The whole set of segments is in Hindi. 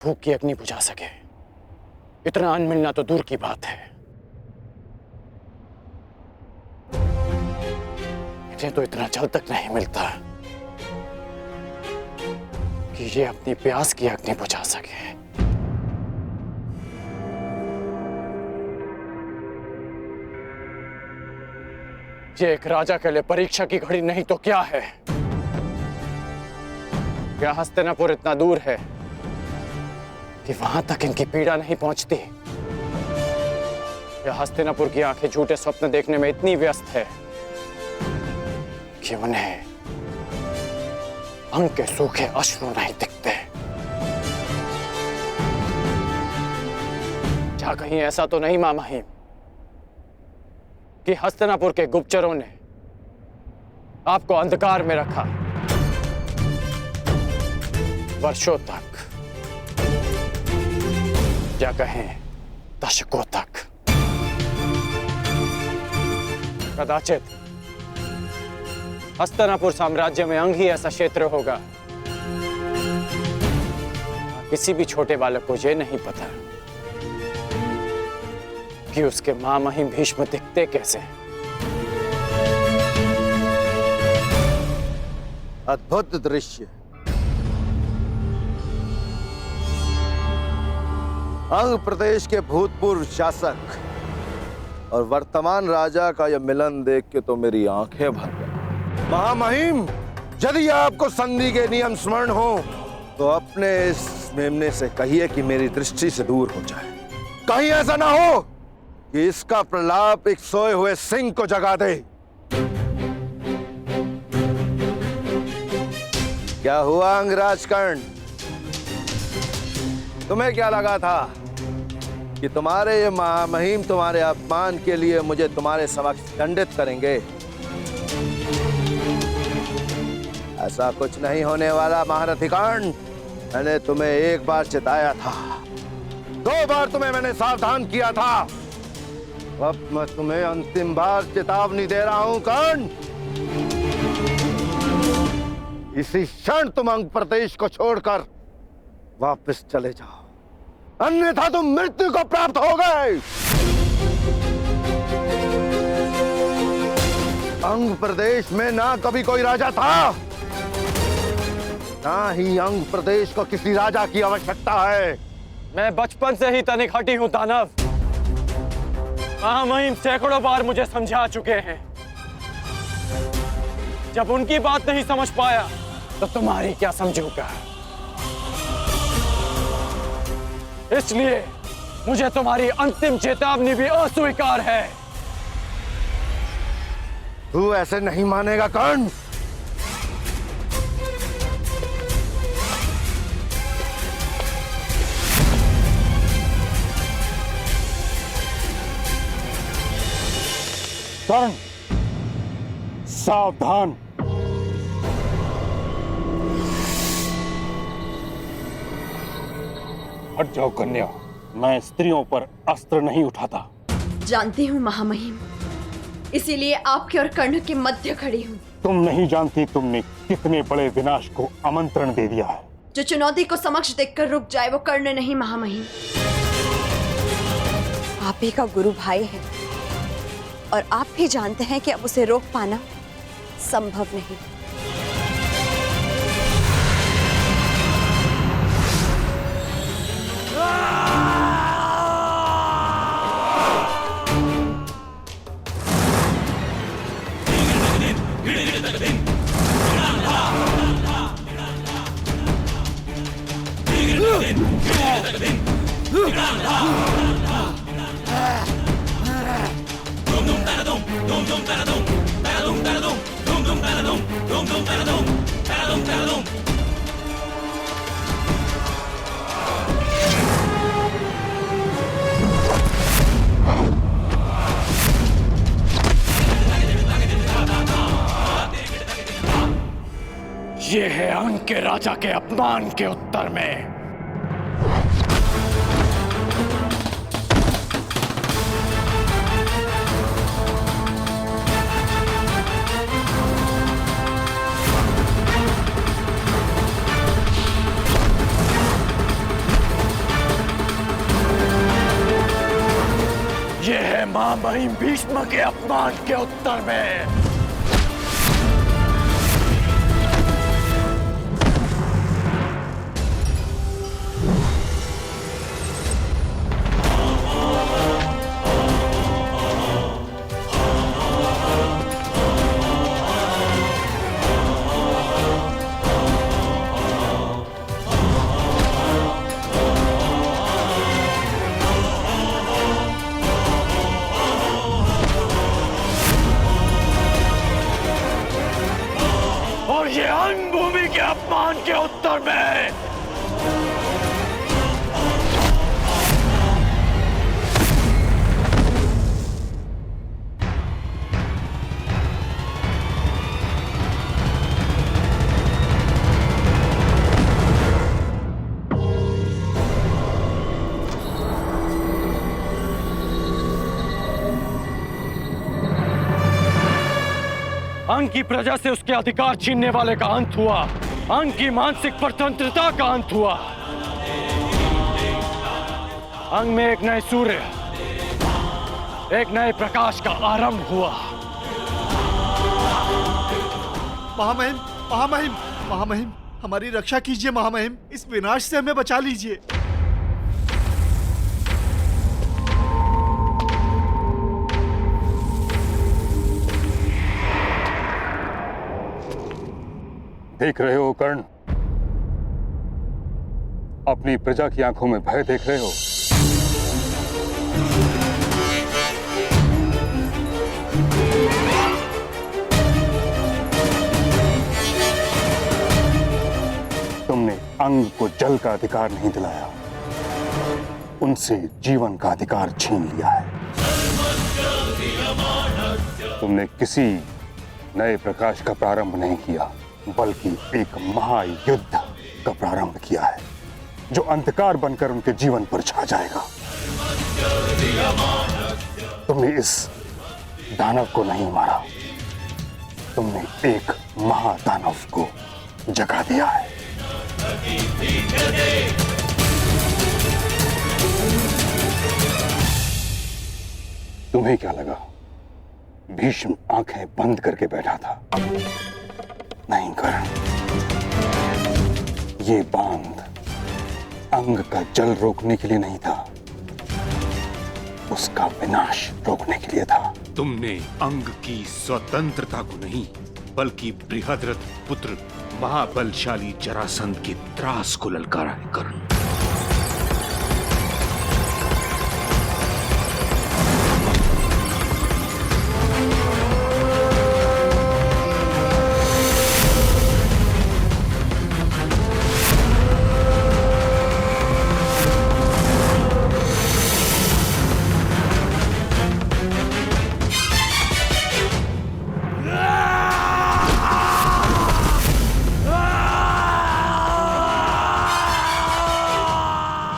भूख की अग्नि बुझा सके, इतना अन्न मिलना तो दूर की बात है। इन्हें तो इतना जल तक नहीं मिलता कि ये अपनी प्यास की अग्नि बुझा सके। ये एक राजा के लिए परीक्षा की घड़ी नहीं तो क्या है? क्या हस्तिनापुर इतना दूर है कि वहां तक इनकी पीड़ा नहीं पहुंचती? या हस्तिनापुर की आंखें झूठे स्वप्न देखने में इतनी व्यस्त है कि उन्हें अंग के सूखे अश्रु नहीं दिखते? क्या कहीं ऐसा तो नहीं मामा ही कि हस्तिनापुर के गुप्तचरों ने आपको अंधकार में रखा वर्षों तक, या कहें दशकों तक? कदाचित हस्तिनापुर साम्राज्य में अंग ही ऐसा क्षेत्र होगा। किसी भी छोटे बालक को यह नहीं पता कि उसके महामहिम भीष्म दिखते कैसे। अद्भुत दृश्य। अंग प्रदेश के भूतपूर्व शासक और वर्तमान राजा का यह मिलन देख के तो मेरी आंखें भर गई। महामहिम, यदि आपको संधि के नियम स्मरण हो तो अपने इस मेमने से कहिए कि मेरी दृष्टि से दूर हो जाए। कहीं ऐसा ना हो कि इसका प्रलाप एक सोए हुए सिंह को जगा दे। क्या हुआ अंगराज कर्ण? तुम्हें क्या लगा था कि तुम्हारे ये महामहिम तुम्हारे अपमान के लिए मुझे तुम्हारे समक्ष दंडित करेंगे? ऐसा कुछ नहीं होने वाला महारथी कर्ण। मैंने तुम्हें एक बार चिताया था, 2 बार तुम्हें मैंने सावधान किया था। अब मैं तुम्हें अंतिम बार चेतावनी दे रहा हूं कर्ण। इसी क्षण तुम अंग प्रदेश को छोड़कर वापस चले जाओ, अन्यथा तुम मृत्यु को प्राप्त हो गए। अंग प्रदेश में ना कभी कोई राजा था, ना ही अंग प्रदेश को किसी राजा की आवश्यकता है। मैं बचपन से ही तनिक हटी हूं दानव। महामहिम सैकड़ों बार मुझे समझा चुके हैं। जब उनकी बात नहीं समझ पाया तो तुम्हारी क्या समझूंगा? इसलिए मुझे तुम्हारी अंतिम चेतावनी भी अस्वीकार है। तू ऐसे नहीं मानेगा कर्ण। कर्ण, सावधान। हट जाओ कन्या, मैं स्त्रियों पर अस्त्र नहीं उठाता। जानती हूँ महामहिम, इसीलिए आपके और कर्ण के मध्य खड़ी हूँ। तुम नहीं जानती तुमने कितने बड़े विनाश को आमंत्रण दे दिया है। जो चुनौती को समक्ष देखकर रुक जाए वो कर्ण नहीं महामहिम। आप ही का गुरु भाई है और आप भी जानते हैं कि अब उसे रोक पाना संभव नहीं। ये है अंग के राजा के अपमान के उत्तर में। महामहिम भीष्म के अपमान के उत्तर में और ये अंग भूमि के अपमान के उत्तर में अंग की प्रजा से उसके अधिकार छीनने वाले का अंत हुआ। अंग की मानसिक स्वतंत्रता का अंत हुआ। अंग में एक नए सूर्य, एक नए प्रकाश का आरंभ हुआ। महामहिम, महामहिम, महामहिम, हमारी रक्षा कीजिए महामहिम, इस विनाश से हमें बचा लीजिए। देख रहे हो कर्ण, अपनी प्रजा की आंखों में भय देख रहे हो। तुमने अंग को जल का अधिकार नहीं दिलाया, उनसे जीवन का अधिकार छीन लिया है। तुमने किसी नए प्रकाश का प्रारंभ नहीं किया, बल्कि एक महायुद्ध का प्रारंभ किया है, जो अंधकार बनकर उनके जीवन पर छा जाएगा। तुमने इस दानव को नहीं मारा, तुमने एक महादानव को जगा दिया है। तुम्हें क्या लगा भीष्म आंखें बंद करके बैठा था? नहीं कर्ण, ये बांध अंग का जल रोकने के लिए नहीं था, उसका विनाश रोकने के लिए था। तुमने अंग की स्वतंत्रता को नहीं, बल्कि बृहद्रथ पुत्र महाबलशाली जरासंध के त्रास को ललकारा है कर्ण।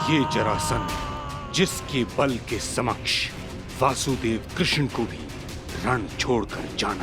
ये जरासंध, जिसके बल के समक्ष वासुदेव कृष्ण को भी रण छोड़कर जाना